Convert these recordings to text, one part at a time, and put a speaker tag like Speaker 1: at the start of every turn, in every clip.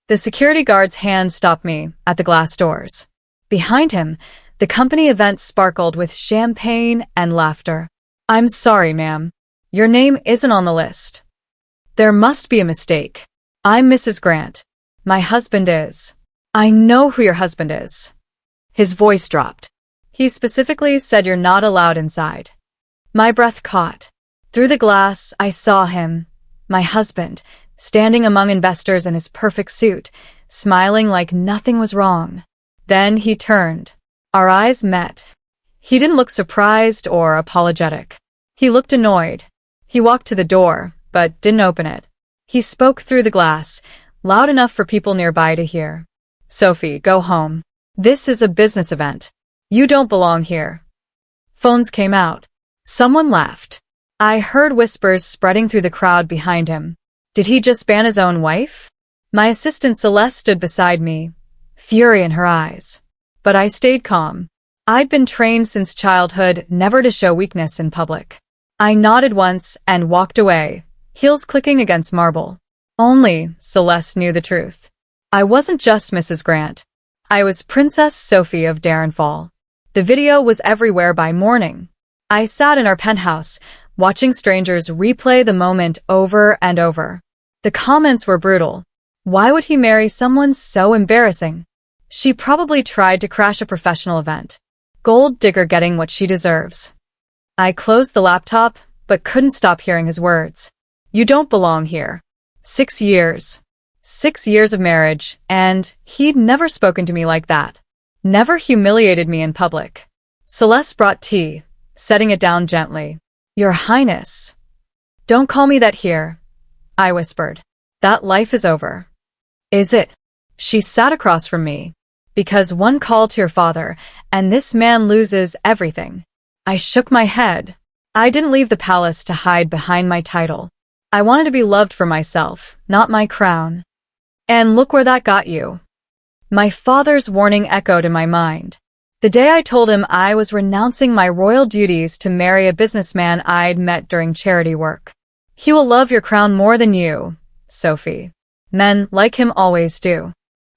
Speaker 1: The security guard's hand stopped me at the glass doors. Behind him, the company event sparkled with champagne and laughter. "I'm sorry, ma'am. Your name isn't on the list. There must be a mistake. I'm Mrs. Grant. My husband is." "I know who your husband is." His voice dropped. "He specifically said you're not allowed inside." My breath caught. Through the glass, I saw him, my husband, standing among investors in his perfect suit, smiling like nothing was wrong. Then he turned. Our eyes met. He didn't look surprised or apologetic. He looked annoyed. He walked to the door, but didn't open it. He spoke through the glass, loud enough for people nearby to hear. "Sophie, go home. This is a business event. You don't belong here." Phones came out. Someone laughed. I heard whispers spreading through the crowd behind him. Did he just ban his own wife? My assistant Celeste stood beside me, fury in her eyes. But I stayed calm. I'd been trained since childhood never to show weakness in public. I nodded once and walked away, heels clicking against marble. Only Celeste knew the truth. I wasn't just Mrs. Grant. I was Princess Sophie of Darrenfall. The video was everywhere by morning. I sat in our penthouse, watching strangers replay the moment over and over. The comments were brutal. Why would he marry someone so embarrassing? She probably tried to crash a professional event. Gold digger getting what she deserves. I closed the laptop, but couldn't stop hearing his words. "You don't belong here." 6 years. 6 years of marriage, and he'd never spoken to me like that. Never humiliated me in public. Celeste brought tea, setting it down gently. "Your Highness." "Don't call me that here," I whispered. "That life is over." "Is it?" She sat across from me. "Because one call to your father, and this man loses everything." I shook my head. I didn't leave the palace to hide behind my title. I wanted to be loved for myself, not my crown. And look where that got you. My father's warning echoed in my mind. The day I told him I was renouncing my royal duties to marry a businessman I'd met during charity work. "He will love your crown more than you, Sophie. Men like him always do."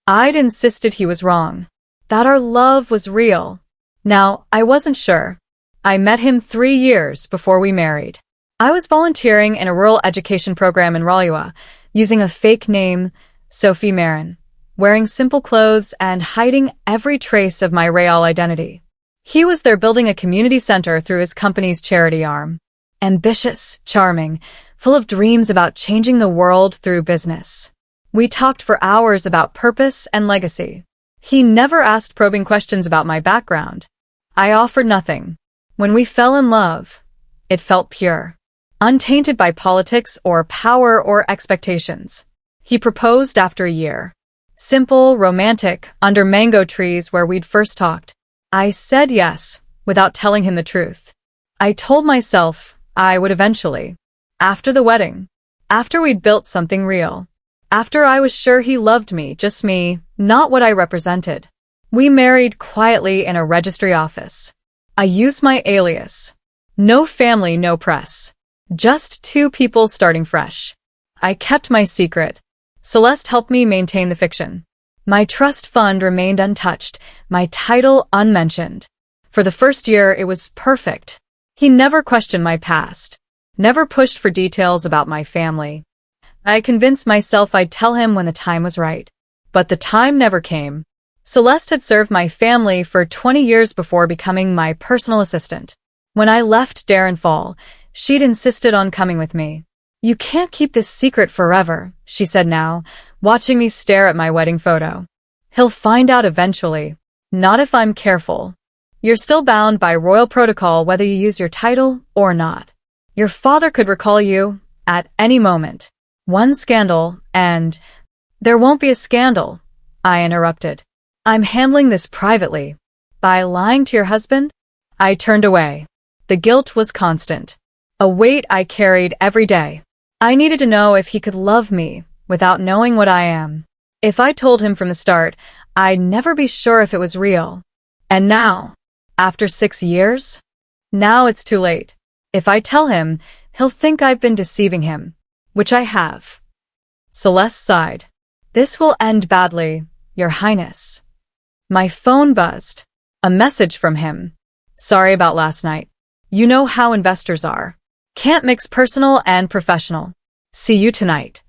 Speaker 1: I'd insisted he was wrong. That our love was real. Now, I wasn't sure. I met him 3 years before we married. I was volunteering in a rural education program in Ralua, using a fake name, Sophie Marin, wearing simple clothes and hiding every trace of my real identity. He was there building a community center through his company's charity arm. Ambitious, charming, full of dreams about changing the world through business. We talked for hours about purpose and legacy. He never asked probing questions about my background. I offered nothing. When we fell in love, it felt pure, untainted by politics or power or expectations. He proposed after a year. Simple, romantic, under mango trees where we'd first talked. I said yes, without telling him the truth. I told myself I would eventually. After the wedding. After we'd built something real. After I was sure he loved me, just me, not what I represented. We married quietly in a registry office. I used my alias. No family, no press. Just 2 people starting fresh. I kept my secret. Celeste helped me maintain the fiction. My trust fund remained untouched, my title unmentioned. For the first year, it was perfect. He never questioned my past. Never pushed for details about my family. I convinced myself I'd tell him when the time was right. But the time never came. Celeste had served my family for 20 years before becoming my personal assistant. When I left Darrenfall, she'd insisted on coming with me. "You can't keep this secret forever," she said now, watching me stare at my wedding photo. "He'll find out eventually. Not if I'm careful. You're still bound by royal protocol whether you use your title or not. Your father could recall you at any moment. One scandal, and—" "There won't be a scandal," I interrupted. "I'm handling this privately." "By lying to your husband?" I turned away. The guilt was constant. A weight I carried every day. I needed to know if he could love me without knowing what I am. If I told him from the start, I'd never be sure if it was real. And now, after 6 years? Now it's too late. If I tell him, he'll think I've been deceiving him. Which I have. Celeste sighed. This will end badly, Your Highness. My phone buzzed. A message from him. Sorry about last night. You know how investors are. Can't mix personal and professional. See you tonight.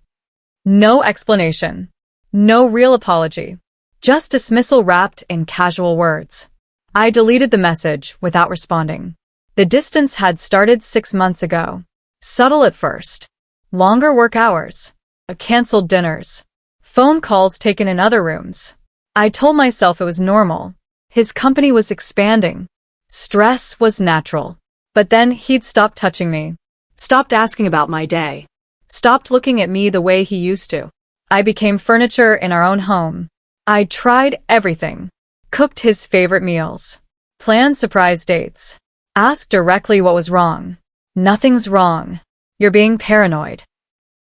Speaker 1: No explanation. No real apology. Just dismissal wrapped in casual words. I deleted the message without responding. The distance had started 6 months ago. Subtle at first. Longer work hours. Canceled dinners. Phone calls taken in other rooms. I told myself it was normal. His company was expanding. Stress was natural. But then he'd stopped touching me. Stopped asking about my day. Stopped looking at me the way he used to. I became furniture in our own home. I tried everything. Cooked his favorite meals. Planned surprise dates. Asked directly what was wrong. Nothing's wrong. You're being paranoid.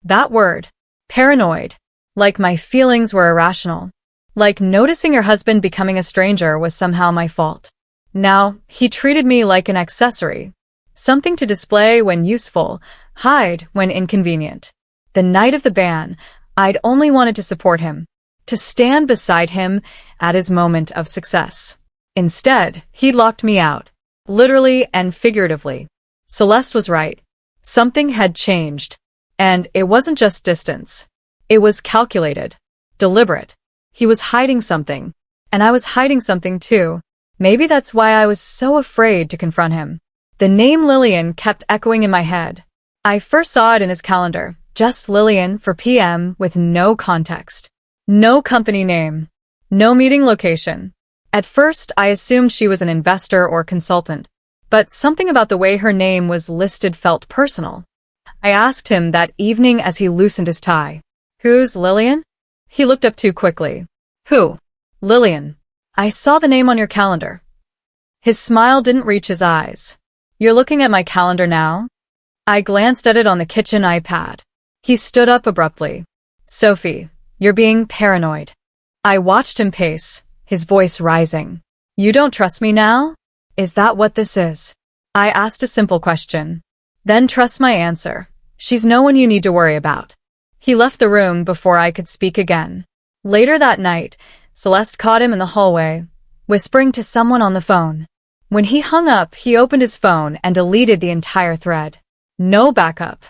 Speaker 1: That word. Paranoid. Like my feelings were irrational. Like noticing your husband becoming a stranger was somehow my fault. Now, he treated me like an accessory. Something to display when useful, hide when inconvenient. The night of the ban, I'd only wanted to support him. To stand beside him at his moment of success. Instead, he locked me out. Literally and figuratively. Celeste was right. Something had changed. And it wasn't just distance. It was calculated. Deliberate. He was hiding something. And I was hiding something too. Maybe that's why I was so afraid to confront him. The name Lillian kept echoing in my head. I first saw it in his calendar. Just Lillian for PM with no context. No company name. No meeting location. At first, I assumed she was an investor or consultant. But something about the way her name was listed felt personal. I asked him that evening as he loosened his tie. Who's Lillian? He looked up too quickly. Who? Lillian. I saw the name on your calendar. His smile didn't reach his eyes. You're looking at my calendar now? I glanced at it on the kitchen iPad. He stood up abruptly. Sophie, you're being paranoid. I watched him pace, his voice rising. You don't trust me now? Is that what this is? I asked a simple question. Then trust my answer. She's no one you need to worry about. He left the room before I could speak again. Later that night, Celeste caught him in the hallway, whispering to someone on the phone. When he hung up, he opened his phone and deleted the entire thread. No backup.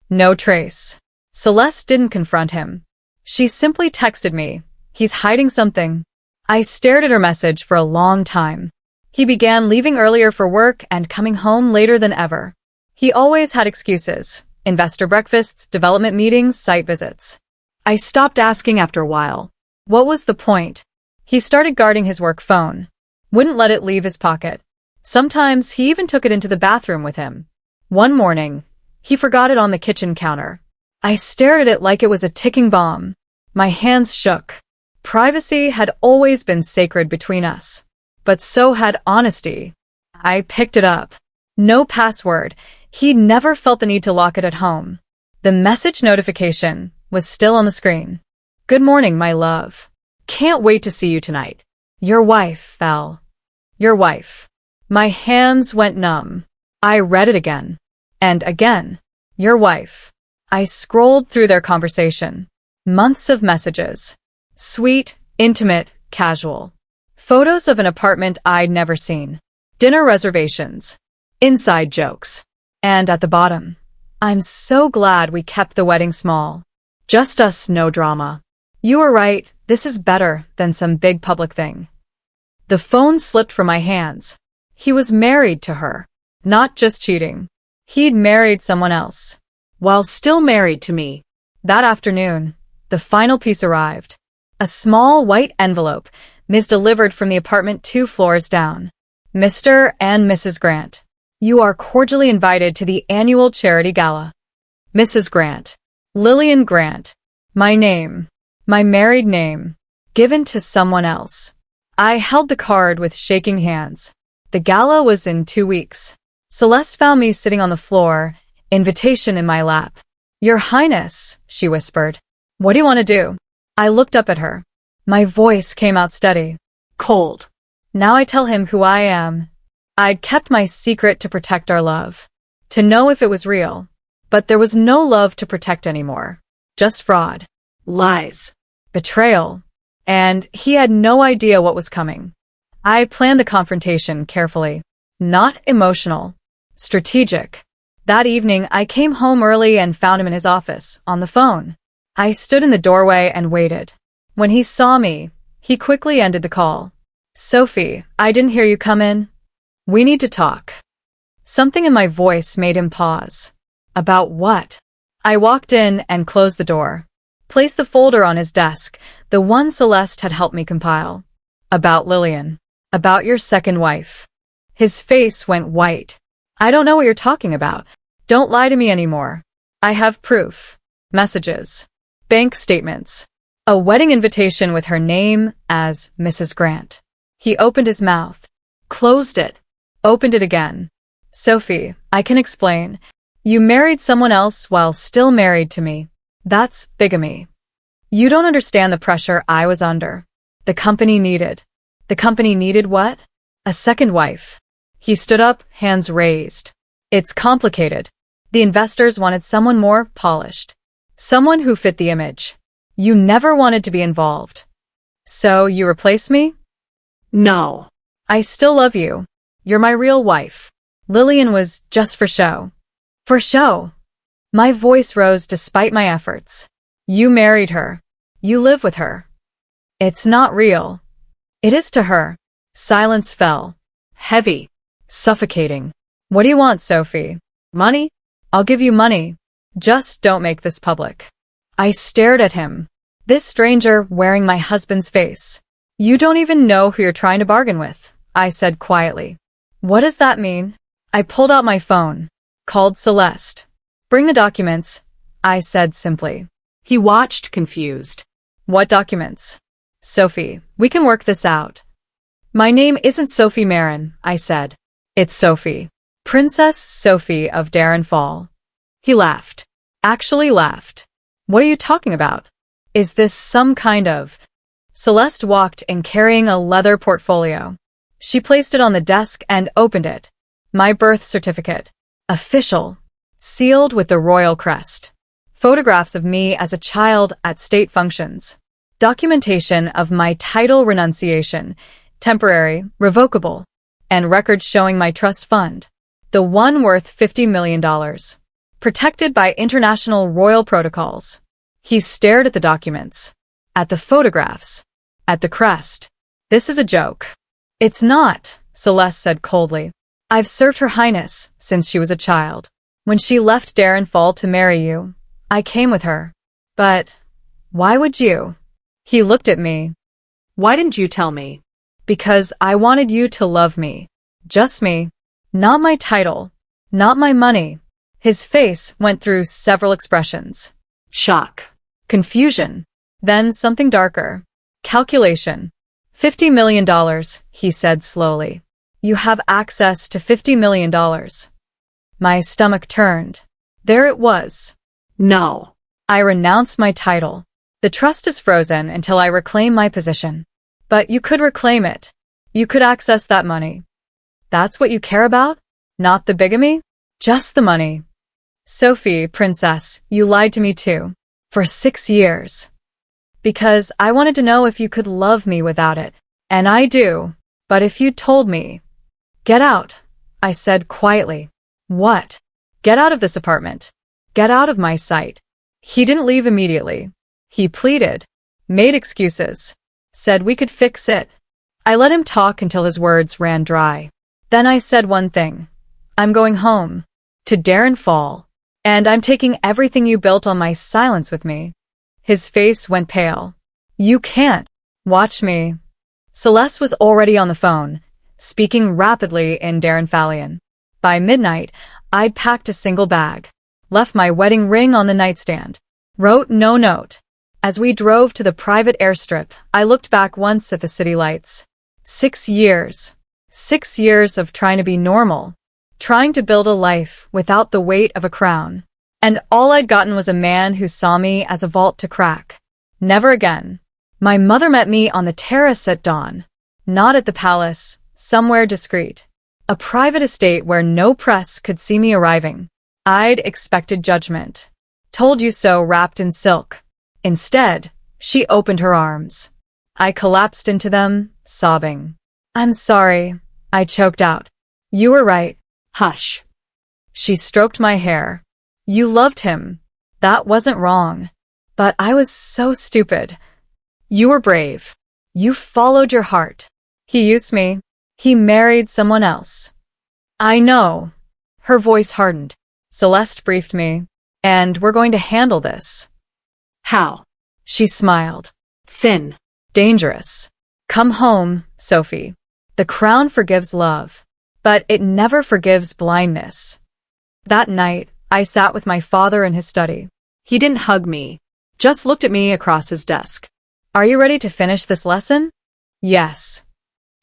Speaker 1: No trace. Celeste didn't confront him. She simply texted me. He's hiding something. I stared at her message for a long time. He began leaving earlier for work and coming home later than ever. He always had excuses. Investor breakfasts, development meetings, site visits. I stopped asking after a while. What was the point? He started guarding his work phone. Wouldn't let it leave his pocket. Sometimes he even took it into the bathroom with him. One morning, he forgot it on the kitchen counter. I stared at it like it was a ticking bomb. My hands shook. Privacy had always been sacred between us. But so had honesty. I picked it up. No password. He'd never felt the need to lock it at home. The message notification was still on the screen. Good morning, my love. Can't wait to see you tonight. Your wife, Val. Your wife. My hands went numb. I read it again. And again. Your wife. I scrolled through their conversation. Months of messages. Sweet, intimate, casual. Photos of an apartment I'd never seen. Dinner reservations. Inside jokes. And at the bottom, I'm so glad we kept the wedding small. Just us, no drama. You were right, this is better than some big public thing. The phone slipped from my hands. He was married to her. Not just cheating. He'd married someone else. While still married to me. That afternoon, the final piece arrived. A small white envelope, misdelivered from the apartment 2 floors down. Mr. and Mrs. Grant. You are cordially invited to the annual charity gala. Mrs. Grant. Lillian Grant. My name. My married name. Given to someone else. I held the card with shaking hands. The gala was in 2 weeks. Celeste found me sitting on the floor, invitation in my lap. Your Highness, she whispered. What do you want to do? I looked up at her. My voice came out steady. Cold. Now I tell him who I am. I'd kept my secret to protect our love. To know if it was real. But there was no love to protect anymore. Just fraud. Lies. betrayal, and he had no idea what was coming. I planned the confrontation carefully, not emotional, strategic. That evening, I came home early and found him in his office, on the phone. I stood in the doorway and waited. When he saw me, he quickly ended the call. Sophie, I didn't hear you come in. We need to talk. Something in my voice made him pause. About what? I walked in and closed the door. Placed the folder on his desk, the one Celeste had helped me compile. About Lillian. About your second wife. His face went white. I don't know what you're talking about. Don't lie to me anymore. I have proof. Messages. Bank statements. A wedding invitation with her name as Mrs. Grant. He opened his mouth. Closed it. Opened it again. Sophie, I can explain. You married someone else while still married to me. That's bigamy. You don't understand the pressure I was under. The company needed. The company needed what? A second wife. He stood up, hands raised. It's complicated. The investors wanted someone more polished. Someone who fit the image. You never wanted to be involved. So you replace me?
Speaker 2: No.
Speaker 1: I still love you. You're my real wife. Lillian was just for show. For show. My voice rose despite my efforts. You married her. You live with her. It's not real. It is to her. Silence fell. Heavy. Suffocating. What do you want, Sophie? Money? I'll give you money. Just don't make this public. I stared at him. This stranger wearing my husband's face. You don't even know who you're trying to bargain with, I said quietly. What does that mean? I pulled out my phone. Called Celeste. Bring the documents, I said simply.
Speaker 2: He watched, confused.
Speaker 1: What documents? Sophie, we can work this out. My name isn't Sophie Marin, I said. It's Sophie. Princess Sophie of Darren Fall. He laughed. Actually laughed. What are you talking about? Is this some kind of... Celeste walked in carrying a leather portfolio. She placed it on the desk and opened it. My birth certificate. Official. Sealed with the royal crest. Photographs of me as a child at state functions. Documentation of my title renunciation, temporary, revocable, and records showing my trust fund. The one worth $50 million. Protected by international royal protocols. He stared at the documents. At the photographs. At the crest. This is a joke. It's not, Celeste said coldly. I've served Her Highness since she was a child. When she left Darren Fall to marry you, I came with her. But why would you? He looked at me.
Speaker 2: Why didn't you tell me?
Speaker 1: Because I wanted you to love me. Just me. Not my title. Not my money. His face went through several expressions.
Speaker 2: Shock.
Speaker 1: Confusion. Then something darker. Calculation. $50 million, he said slowly. You have access to $50 million. My stomach turned. There it was.
Speaker 2: No.
Speaker 1: I renounce my title. The trust is frozen until I reclaim my position. But you could reclaim it. You could access that money. That's what you care about? Not the bigamy? Just the money. Sophie, princess, you lied to me too. For 6 years. Because I wanted to know if you could love me without it. And I do. But if you told me... Get out, I said quietly. What? Get out of this apartment. Get out of my sight. He didn't leave immediately. He pleaded. Made excuses. Said we could fix it. I let him talk until his words ran dry. Then I said one thing. I'm going home. To Darren Fall. And I'm taking everything you built on my silence with me. His face went pale. You can't. Watch me. Celeste was already on the phone, speaking rapidly in Darren Fallion. By midnight, I'd packed a single bag, left my wedding ring on the nightstand, wrote no note. As we drove to the private airstrip, I looked back once at the city lights. 6 years. 6 years of trying to be normal, trying to build a life without the weight of a crown. And all I'd gotten was a man who saw me as a vault to crack. Never again. My mother met me on the terrace at dawn. Not at the palace, somewhere discreet. A private estate where no press could see me arriving. I'd expected judgment. Told you so wrapped in silk. Instead, She opened her arms. I collapsed into them, sobbing. I'm sorry, I choked out. You were right.
Speaker 2: Hush.
Speaker 1: She stroked my hair. You loved him. That wasn't wrong. But I was so stupid. You were brave. You followed your heart. He used me. He married someone else. I know. Her voice hardened. Celeste briefed me. And we're going to handle this.
Speaker 2: How?
Speaker 1: She smiled.
Speaker 2: Thin.
Speaker 1: Dangerous. Come home, Sophie. The crown forgives love, but it never forgives blindness. That night, I sat with my father in his study.
Speaker 2: He didn't hug me, just looked at me across his desk.
Speaker 1: Are you ready to finish this lesson? Yes.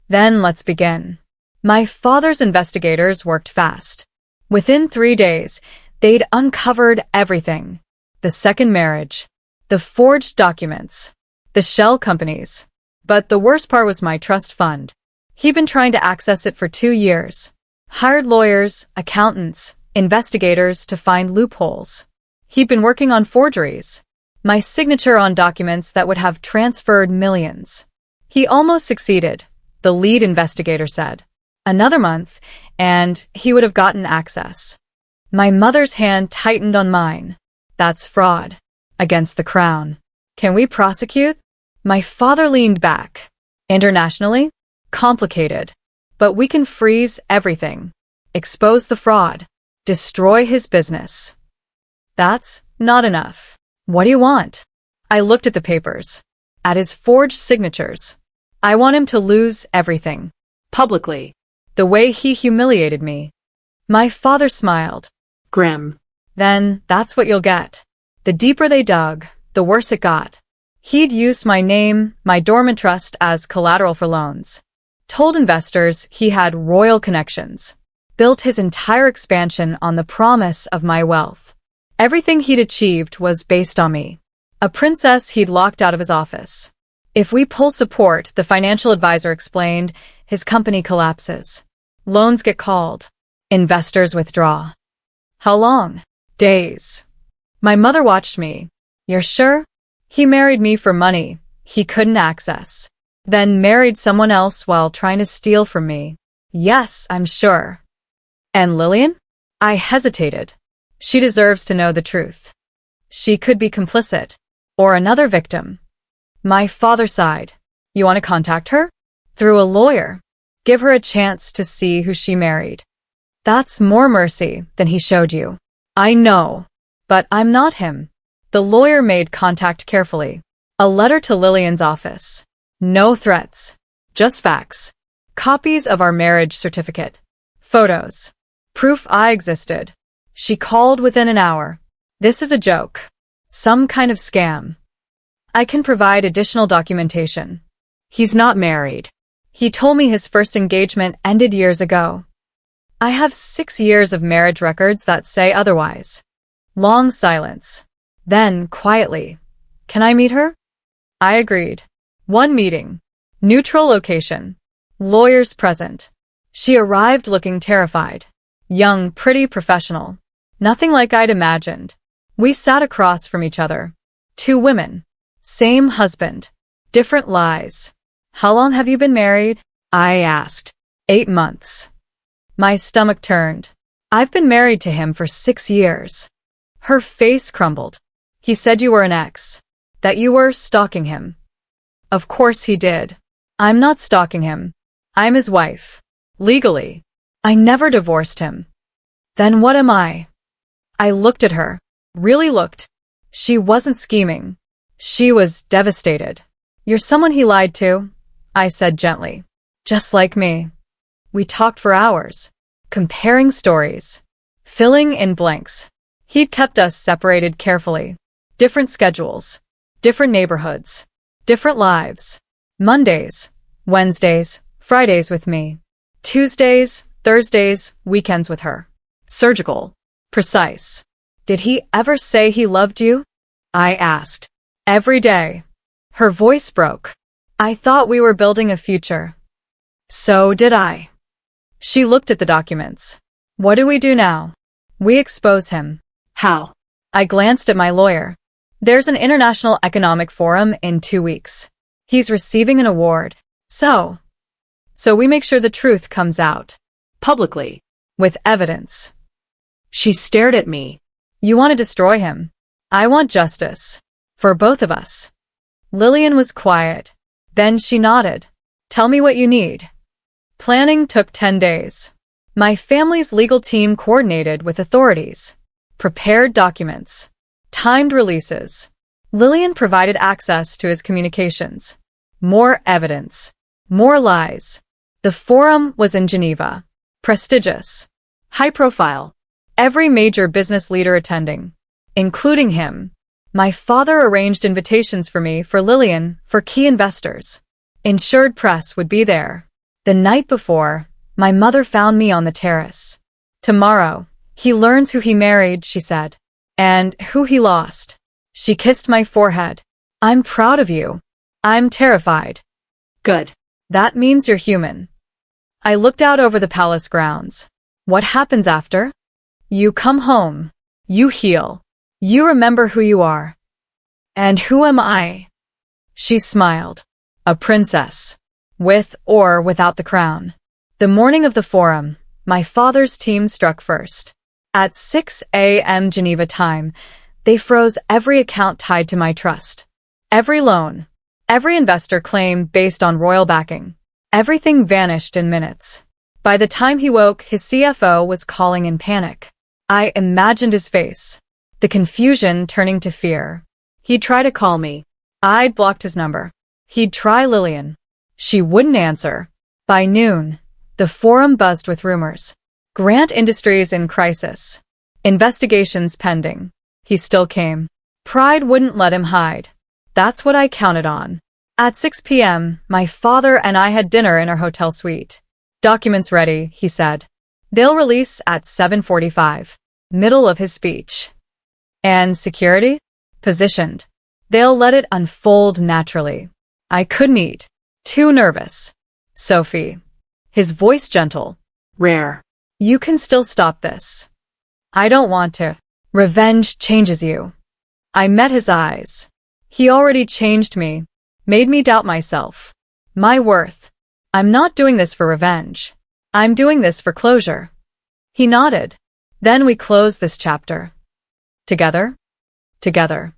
Speaker 1: Then let's begin. My father's investigators worked fast. Within 3 days, they'd uncovered everything. The second marriage, the forged documents, the shell companies. But the worst part was my trust fund. He'd been trying to access it for 2 years. Hired lawyers, accountants, investigators to find loopholes. He'd been working on forgeries. My signature on documents that would have transferred millions. He almost succeeded, the lead investigator said. Another month, and he would have gotten access. My mother's hand tightened on mine. That's fraud. Against the crown. Can we prosecute? My father leaned back. Internationally? Complicated. But we can freeze everything. Expose the fraud. Destroy his business. That's not enough. What do you want? I looked at the papers. At his forged signatures. I want him to lose everything.
Speaker 2: Publicly.
Speaker 1: The way he humiliated me. My father smiled.
Speaker 2: Grim.
Speaker 1: Then that's what you'll get. The deeper they dug, the worse it got. He'd used my name, my dormant trust as collateral for loans. Told investors he had royal connections. Built his entire expansion on the promise of my wealth. Everything he'd achieved was based on me. A princess he'd locked out of his office. If we pull support, the financial advisor explained, his company collapses. Loans get called. Investors withdraw. How long? Days. My mother watched me. You're sure? He married me for money he couldn't access. Then married someone else while trying to steal from me. Yes, I'm sure. And Lillian? I hesitated. She deserves to know the truth. She could be complicit. Or another victim. My father sighed. You want to contact her? Through a lawyer. Give her a chance to see who she married. That's more mercy than he showed you. I know. But I'm not him. The lawyer made contact carefully. A letter to Lillian's office. No threats. Just facts. Copies of our marriage certificate. Photos. Proof I existed. She called within an hour. This is a joke. Some kind of scam. I can provide additional documentation.
Speaker 2: He's not married.
Speaker 1: He told me his first engagement ended years ago. I have 6 years of marriage records that say otherwise. Long silence. Then, quietly. Can I meet her? I agreed. 1 meeting. Neutral location. Lawyers present. She arrived looking terrified. Young, pretty, professional. Nothing like I'd imagined. We sat across from each other. 2 women. Same husband. Different lies. How long have you been married? I asked. 8 months. My stomach turned. I've been married to him for 6 years. Her face crumbled. He said you were an ex. That you were stalking him. Of course he did. I'm not stalking him. I'm his wife. Legally. I never divorced him. Then what am I? I looked at her. Really looked. She wasn't scheming. She was devastated. You're someone he lied to, I said gently. Just like me. We talked for hours. Comparing stories. Filling in blanks. He'd kept us separated carefully. Different schedules. Different neighborhoods. Different lives. Mondays. Wednesdays. Fridays with me. Tuesdays. Thursdays. Weekends with her. Surgical. Precise. Did he ever say he loved you? I asked. Every day. Her voice broke. I thought we were building a future. So did I. She looked at the documents. What do we do now? We expose him.
Speaker 2: How?
Speaker 1: I glanced at my lawyer. There's an international economic forum in 2 weeks. He's receiving an award. So we make sure the truth comes out.
Speaker 2: Publicly.
Speaker 1: With evidence.
Speaker 2: She stared at me.
Speaker 1: You want to destroy him. I want justice. For both of us. Lillian was quiet. Then she nodded. Tell me what you need. Planning took 10 days. My family's legal team coordinated with authorities. Prepared documents. Timed releases. Lillian provided access to his communications. More evidence. More lies. The forum was in Geneva. Prestigious.
Speaker 2: High profile.
Speaker 1: Every major business leader attending. Including him. My father arranged invitations for me for Lillian for key investors. Insured press would be there. The night before, my mother found me on the terrace. Tomorrow, he learns who he married, she said. And who he lost. She kissed my forehead. I'm proud of you. I'm terrified.
Speaker 2: Good.
Speaker 1: That means you're human. I looked out over the palace grounds. What happens after? You come home. You heal. You remember who you are. And who am I? She smiled. A princess. With or without the crown. The morning of the forum, my father's team struck first. At 6 a.m. Geneva time, they froze every account tied to my trust. Every loan. Every investor claim based on royal backing. Everything vanished in minutes. By the time he woke, his CFO was calling in panic. I imagined his face. The confusion turning to fear.
Speaker 2: He'd try to call me.
Speaker 1: I'd blocked his number. He'd try Lillian. She wouldn't answer. By noon, the forum buzzed with rumors. Grant Industries in crisis. Investigations pending. He still came. Pride wouldn't let him hide. That's what I counted on. At 6 p.m., my father and I had dinner in our hotel suite. Documents ready, he said. They'll release at 7:45. Middle of his speech. And security? Positioned. They'll let it unfold naturally. I couldn't eat. Too nervous. Sophie. His voice gentle.
Speaker 2: Rare.
Speaker 1: You can still stop this. I don't want to. Revenge changes you. I met his eyes. He already changed me. Made me doubt myself. My worth. I'm not doing this for revenge. I'm doing this for closure. He nodded. Then we closed this chapter. Together? Together.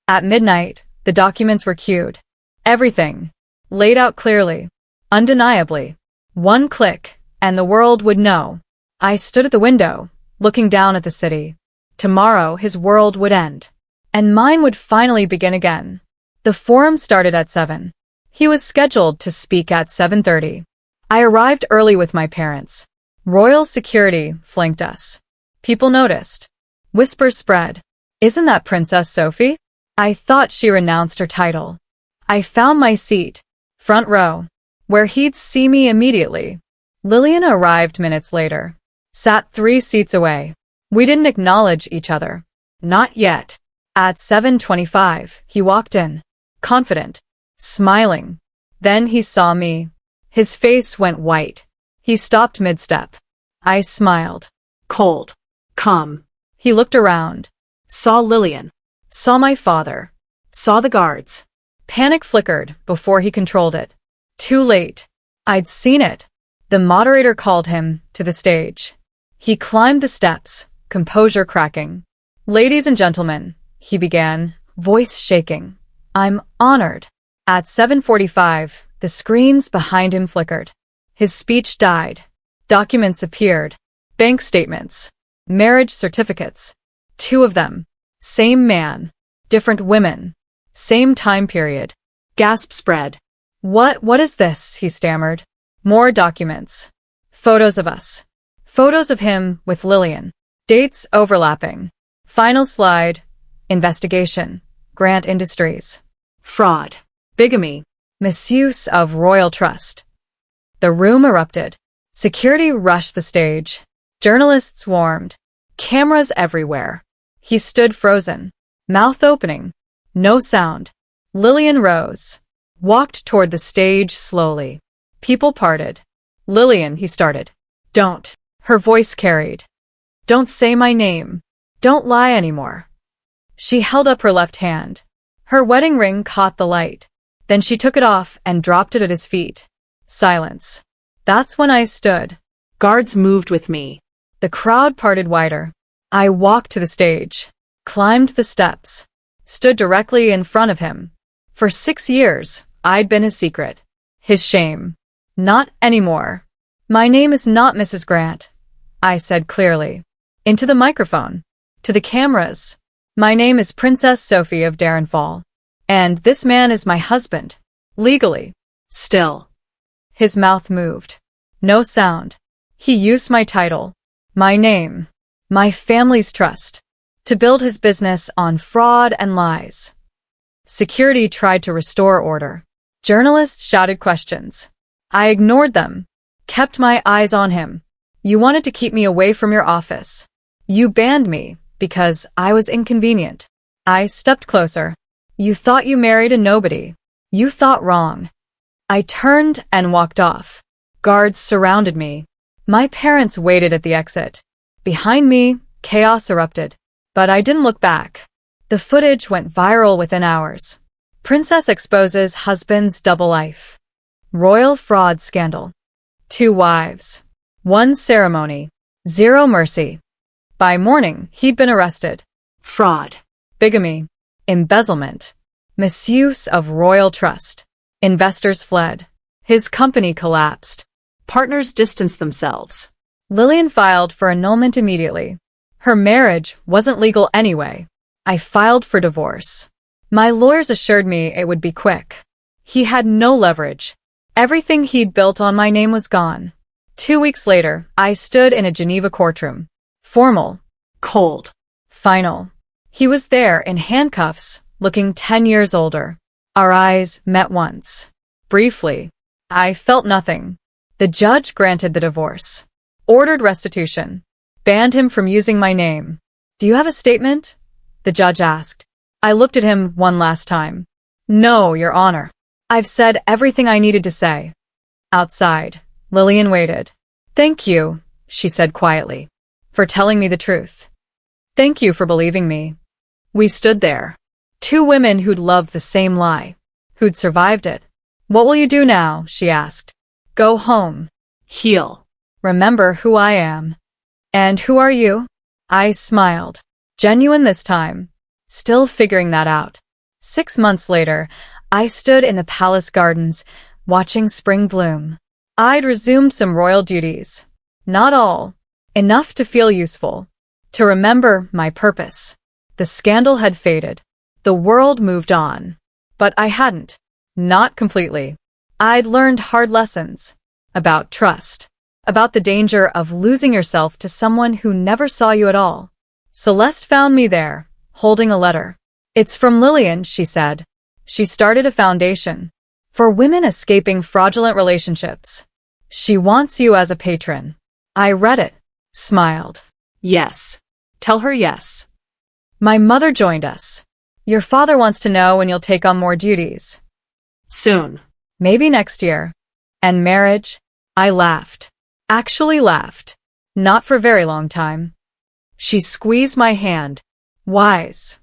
Speaker 1: At midnight, the documents were queued. Everything. Laid out clearly. Undeniably. One click, and the world would know. I stood at the window, looking down at the city. Tomorrow his world would end. And mine would finally begin again. The forum started at 7. He was scheduled to speak at 7:30. I arrived early with my parents. Royal security flanked us. People noticed. Whispers spread. Isn't that Princess Sophie? I thought she renounced her title. I found my seat. Front row. Where he'd see me immediately. Lillian arrived minutes later. Sat 3 seats away. We didn't acknowledge each other. Not yet. At 7:25, he walked in. Confident. Smiling. Then he saw me. His face went white. He stopped mid-step. I smiled.
Speaker 2: Cold. Calm.
Speaker 1: He looked around.
Speaker 2: Saw Lillian.
Speaker 1: Saw my father.
Speaker 2: Saw the guards.
Speaker 1: Panic flickered before he controlled it. Too late. I'd seen it. The moderator called him to the stage. He climbed the steps, composure cracking. Ladies and gentlemen, he began, voice shaking. I'm honored. At 7:45, the screens behind him flickered. His speech died. Documents appeared. Bank statements. Marriage certificates. 2 of them. Same man. Different women. Same time period.
Speaker 2: Gasp spread.
Speaker 1: What is this? He stammered. More documents. Photos of us. Photos of him with Lillian. Dates overlapping. Final slide. Investigation. Grant Industries.
Speaker 2: Fraud. Bigamy.
Speaker 1: Misuse of royal trust. The room erupted. Security rushed the stage. Journalists swarmed. Cameras everywhere. He stood frozen. Mouth opening. No sound. Lillian rose. Walked toward the stage slowly. People parted. Lillian, he started. Don't. Her voice carried. Don't say my name. Don't lie anymore. She held up her left hand. Her wedding ring caught the light. Then she took it off and dropped it at his feet. Silence. That's when I stood.
Speaker 2: Guards moved with me.
Speaker 1: The crowd parted wider. I walked to the stage, climbed the steps, stood directly in front of him. For 6 years, I'd been his secret, his shame. Not anymore. My name is not Mrs. Grant, I said clearly. Into the microphone. To the cameras. My name is Princess Sophie of Darrenfall. And this man is my husband. Legally.
Speaker 2: Still.
Speaker 1: His mouth moved. No sound. He used my title, my name, my family's trust, to build his business on fraud and lies. Security tried to restore order. Journalists shouted questions. I ignored them, kept my eyes on him. You wanted to keep me away from your office. You banned me because I was inconvenient. I stepped closer. You thought you married a nobody. You thought wrong. I turned and walked off. Guards surrounded me. My parents waited at the exit. Behind me, chaos erupted. But I didn't look back. The footage went viral within hours. Princess exposes husband's double life. Royal fraud scandal. 2 wives. 1 ceremony. 0 mercy. By morning, he'd been arrested.
Speaker 2: Fraud.
Speaker 1: Bigamy. Embezzlement. Misuse of royal trust. Investors fled. His company collapsed.
Speaker 2: Partners distanced themselves.
Speaker 1: Lillian filed for annulment immediately. Her marriage wasn't legal anyway. I filed for divorce. My lawyers assured me it would be quick. He had no leverage. Everything he'd built on my name was gone. 2 weeks later, I stood in a Geneva courtroom. Formal.
Speaker 2: Cold.
Speaker 1: Final. He was there in handcuffs, looking 10 years older. Our eyes met once. Briefly. I felt nothing. The judge granted the divorce. Ordered restitution. Banned him from using my name. Do you have a statement? The judge asked. I looked at him one last time. No, Your Honor. I've said everything I needed to say. Outside, Lillian waited. Thank you, she said quietly, for telling me the truth. Thank you for believing me. We stood there. 2 women who'd loved the same lie, who'd survived it. What will you do now? She asked. Go home.
Speaker 2: Heal.
Speaker 1: Remember who I am. And who are you? I smiled. Genuine this time. Still figuring that out. 6 months later, I stood in the palace gardens, watching spring bloom. I'd resumed some royal duties. Not all. Enough to feel useful. To remember my purpose. The scandal had faded. The world moved on. But I hadn't. Not completely. I'd learned hard lessons. About trust. About the danger of losing yourself to someone who never saw you at all. Celeste found me there, holding a letter. It's from Lillian, she said. She started a foundation for women escaping fraudulent relationships. She wants you as a patron. I read it, smiled.
Speaker 2: Yes. Tell her yes.
Speaker 1: My mother joined us. Your father wants to know when you'll take on more duties.
Speaker 2: Soon.
Speaker 1: Maybe next year. And marriage? I laughed. Actually laughed. Not for a very long time. She squeezed my hand. Wise.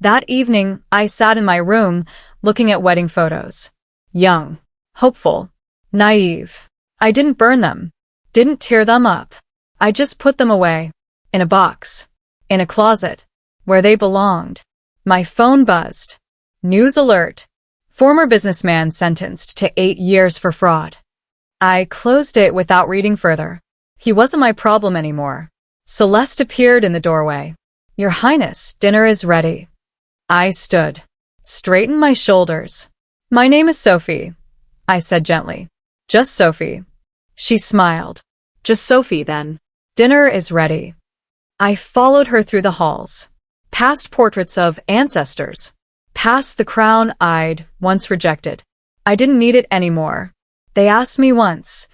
Speaker 1: That evening, I sat in my room, looking at wedding photos. Young. Hopeful. Naive. I didn't burn them. Didn't tear them up. I just put them away. In a box. In a closet. Where they belonged. My phone buzzed. News alert. Former businessman sentenced to 8 years for fraud. I closed it without reading further. He wasn't my problem anymore. Celeste appeared in the doorway. Your Highness, dinner is ready. I stood. Straightened my shoulders. My name is Sophie, I said gently. Just Sophie. She smiled.
Speaker 2: Just Sophie, then.
Speaker 1: Dinner is ready. I followed her through the halls. Past portraits of ancestors. Past the crown I'd once rejected. I didn't need it anymore. They asked me once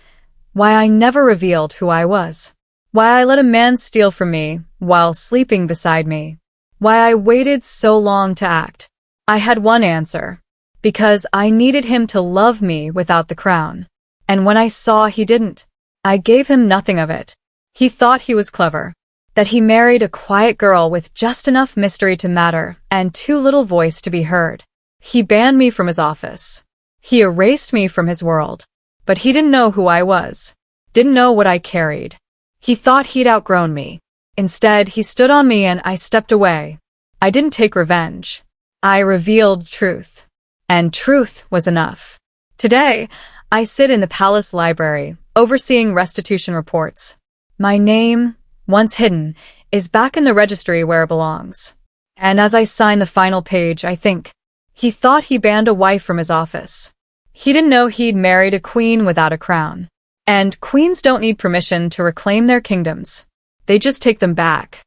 Speaker 1: why I never revealed who I was. Why I let a man steal from me while sleeping beside me. Why I waited so long to act. I had one answer. Because I needed him to love me without the crown. And when I saw he didn't, I gave him nothing of it. He thought he was clever. That he married a quiet girl with just enough mystery to matter and too little voice to be heard. He banned me from his office. He erased me from his world. But he didn't know who I was. Didn't know what I carried. He thought he'd outgrown me. Instead, he stood on me and I stepped away. I didn't take revenge. I revealed truth. And truth was enough. Today, I sit in the palace library, overseeing restitution reports. My name, once hidden, is back in the registry where it belongs. And as I sign the final page, I think, he thought he banned a wife from his office. He didn't know he'd married a queen without a crown. And queens don't need permission to reclaim their kingdoms. They just take them back.